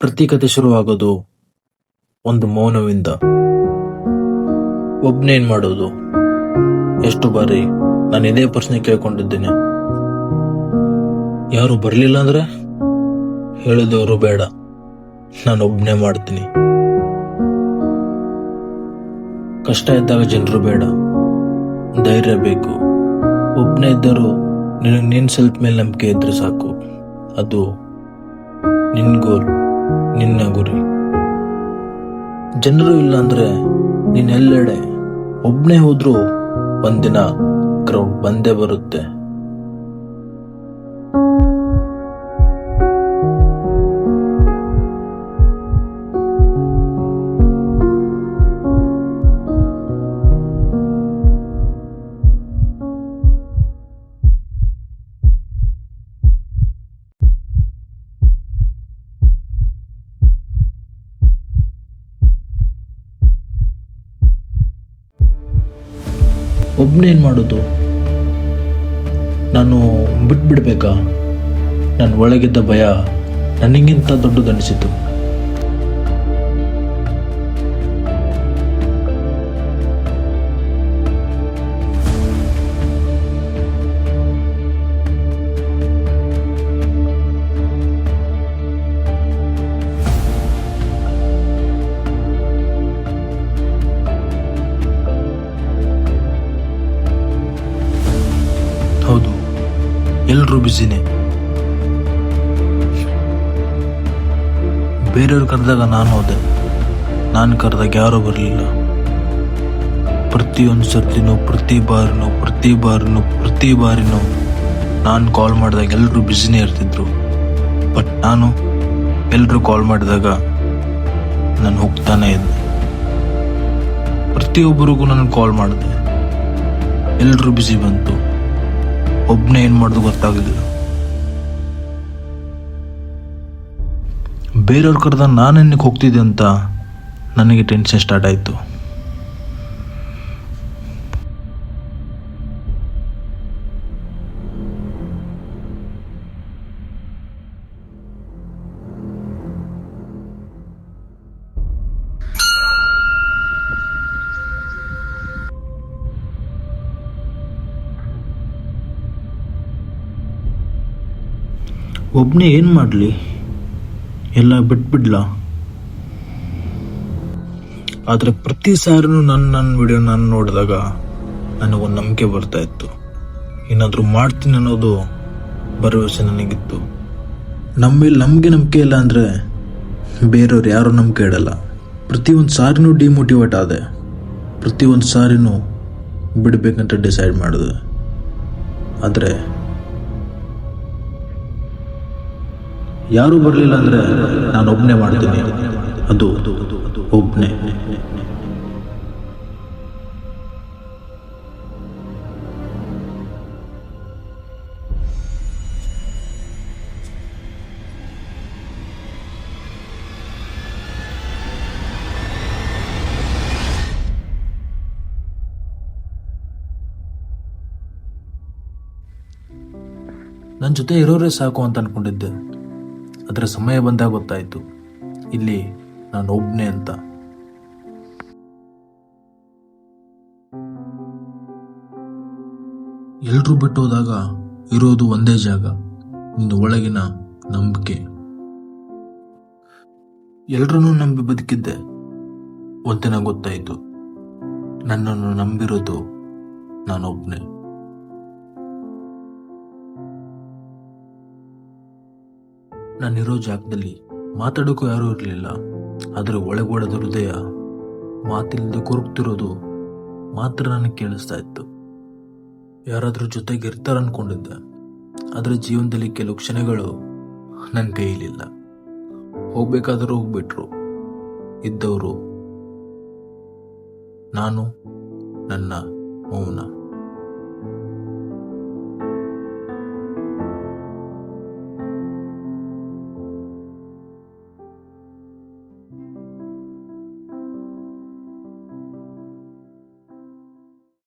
ಪ್ರತಿ ಕತೆ ಶುರುವಾಗೋದು ಒಂದು ಮೌನವಿಂದ. ಒಬ್ನೇನ್ ಮಾಡೋದು? ಎಷ್ಟು ಬಾರಿ ನಾನು ಇದೇ ಪ್ರಶ್ನೆ ಕೇಳ್ಕೊಂಡಿದ್ದೇನೆ. ಯಾರು ಬರ್ಲಿಲ್ಲ ಅಂದ್ರೆ ಹೇಳಿದವರು ಬೇಡ, ನಾನು ಒಬ್ನೇ ಮಾಡ್ತೀನಿ. ಕಷ್ಟ ಇದ್ದಾಗ ಜನರು ಬೇಡ, ಧೈರ್ಯ ಬೇಕು. ಒಬ್ನೇ ಇದ್ದರೂ ನಿನ್ ಸೆಲ್ಫ್ ಮೇಲೆ ನಂಬಿಕೆ ಇದ್ರೆ ಸಾಕು. ಅದು ನಿನ್ ಗೋಲ್, ನಿನ್ನ ಗುರಿ. ಜನರು ಇಲ್ಲ ಅಂದ್ರೆ ನೀನ್ ಎಲ್ಲೆಡೆ ಒಬ್ನೇ ಹೋದ್ರೂ ಒಂದಿನ ಕ್ರೌಡ್ ಬಂದೇ ಬರುತ್ತೆ. ಒಬ್ನೇನ್ ಮಾಡೋದು? ನಾನು ಬಿಟ್ಬಿಡ್ಬೇಕಾ? ನನ್ನ ಒಳಗಿದ್ದ ಭಯ ನನಗಿಂತ ದೊಡ್ಡದನಿಸಿತು. ಹೌದು, ಎಲ್ರೂ ಬ್ಯುಸಿನೇ. ಬೇರೆಯವ್ರು ಕರೆದಾಗ ನಾನು ಹೋದೆ, ನಾನು ಕರೆದಾಗ ಯಾರೂ ಬರಲಿಲ್ಲ. ಪ್ರತಿಯೊಂದು ಸರ್ತಿನೂ ಪ್ರತಿ ಬಾರಿನೂ ನಾನು ಕಾಲ್ ಮಾಡಿದಾಗ ಎಲ್ಲರೂ ಬ್ಯುಸಿನೇ ಇರ್ತಿದ್ರು. ಬಟ್ ನಾನು ಎಲ್ಲರೂ ಕಾಲ್ ಮಾಡಿದಾಗ ನಾನು ಹೋಗ್ತಾನೆ ಇದ್ದೆ. ಪ್ರತಿಯೊಬ್ಬರಿಗೂ ನಾನು ಕಾಲ್ ಮಾಡಿದೆ, ಎಲ್ಲರೂ ಬ್ಯುಸಿ ಬಂತು. ಒಬ್ನೇ ಏನ್ ಮಾಡೋದು ಗೊತ್ತಾಗಲಿಲ್ಲ. ಬೇರೆಯವ್ರು ಕರೆದ ನಾನೆನ್ನಕ್ಕೆ ಹೋಗ್ತಿದ್ದೆ ಅಂತ ನನಗೆ ಟೆನ್ಷನ್ ಸ್ಟಾರ್ಟ್ ಆಯಿತು. ಒಬ್ನೇ ಏನ್ ಮಾಡಲಿ? ಎಲ್ಲ ಬಿಟ್ಬಿಡ್ಲಾ? ಆದರೆ ಪ್ರತಿ ಸಾರಿನೂ ನನ್ನ ವಿಡಿಯೋ ನಾನು ನೋಡಿದಾಗ ನನಗೊಂದು ನಂಬಿಕೆ ಬರ್ತಾ ಇತ್ತು. ಏನಾದರೂ ಮಾಡ್ತೀನಿ ಅನ್ನೋದು ಭರವಸೆ ನನಗಿತ್ತು. ನಮಗೆ ನಂಬಿಕೆ ಇಲ್ಲ ಅಂದರೆ ಬೇರೆಯವ್ರು ಯಾರೂ ನಂಬಿಕೆ ಇಡಲ್ಲ. ಪ್ರತಿಯೊಂದು ಸಾರಿನೂ ಡಿಮೋಟಿವೇಟ್ ಆದೆ. ಪ್ರತಿಯೊಂದು ಸಾರಿನೂ ಬಿಡಬೇಕಂತ ಡಿಸೈಡ್ ಮಾಡಿದೆ. ಆದರೆ ಯಾರೂ ಬರಲಿಲ್ಲ ಅಂದರೆ ನಾನು ಒಬ್ಬನೇ ಮಾಡ್ತೀನಿ. ಅದು ಒಬ್ಬನೇ. ನನ್ನ ಜೊತೆ ಇರೋರೇ ಸಾಕು ಅಂತ ಅನ್ಕೊಂಡಿದ್ದೆ. ಅದರ ಸಮಯ ಬಂದಾಗ ಗೊತ್ತಾಯಿತು, ಇಲ್ಲಿ ನಾನು ಒಬ್ನೇ ಅಂತ. ಎಲ್ರೂ ಬಿಟ್ಟು ಹೋದಾಗ ಇರೋದು ಒಂದೇ ಜಾಗ, ನಿನ್ನ ಒಳಗಿನ ನಂಬಿಕೆ. ಎಲ್ರನ್ನೂ ನಂಬಿ ಬದುಕಿದ್ದೆ. ಒಂದಿನ ಗೊತ್ತಾಯಿತು, ನನ್ನನ್ನು ನಂಬಿರೋದು ನಾನೊಬ್ನೇ. ನಾನಿರೋ ಜಾಗದಲ್ಲಿ ಮಾತಾಡೋಕ್ಕೂ ಯಾರೂ ಇರಲಿಲ್ಲ. ಆದರೆ ಒಳಗೊಳದ ಹೃದಯ ಮಾತಿಲ್ಲದೆ ಕೊರಗ್ತಿರೋದು ಮಾತ್ರ ನನಗೆ ಕೇಳಿಸ್ತಾ ಇತ್ತು. ಯಾರಾದರೂ ಜೊತೆಗೆ ಇರ್ತಾರ ಅನ್ಕೊಂಡಿದ್ದೆ. ಆದರೆ ಜೀವನದಲ್ಲಿ ಕೆಲವು ಕ್ಷಣಗಳು ನನ್ನ ಕೈಯಲ್ಲಿಲ್ಲ. ಹೋಗ್ಬೇಕಾದರೂ ಹೋಗ್ಬಿಟ್ರು. ಇದ್ದವರು ನಾನು, ನನ್ನ ಮೌನ.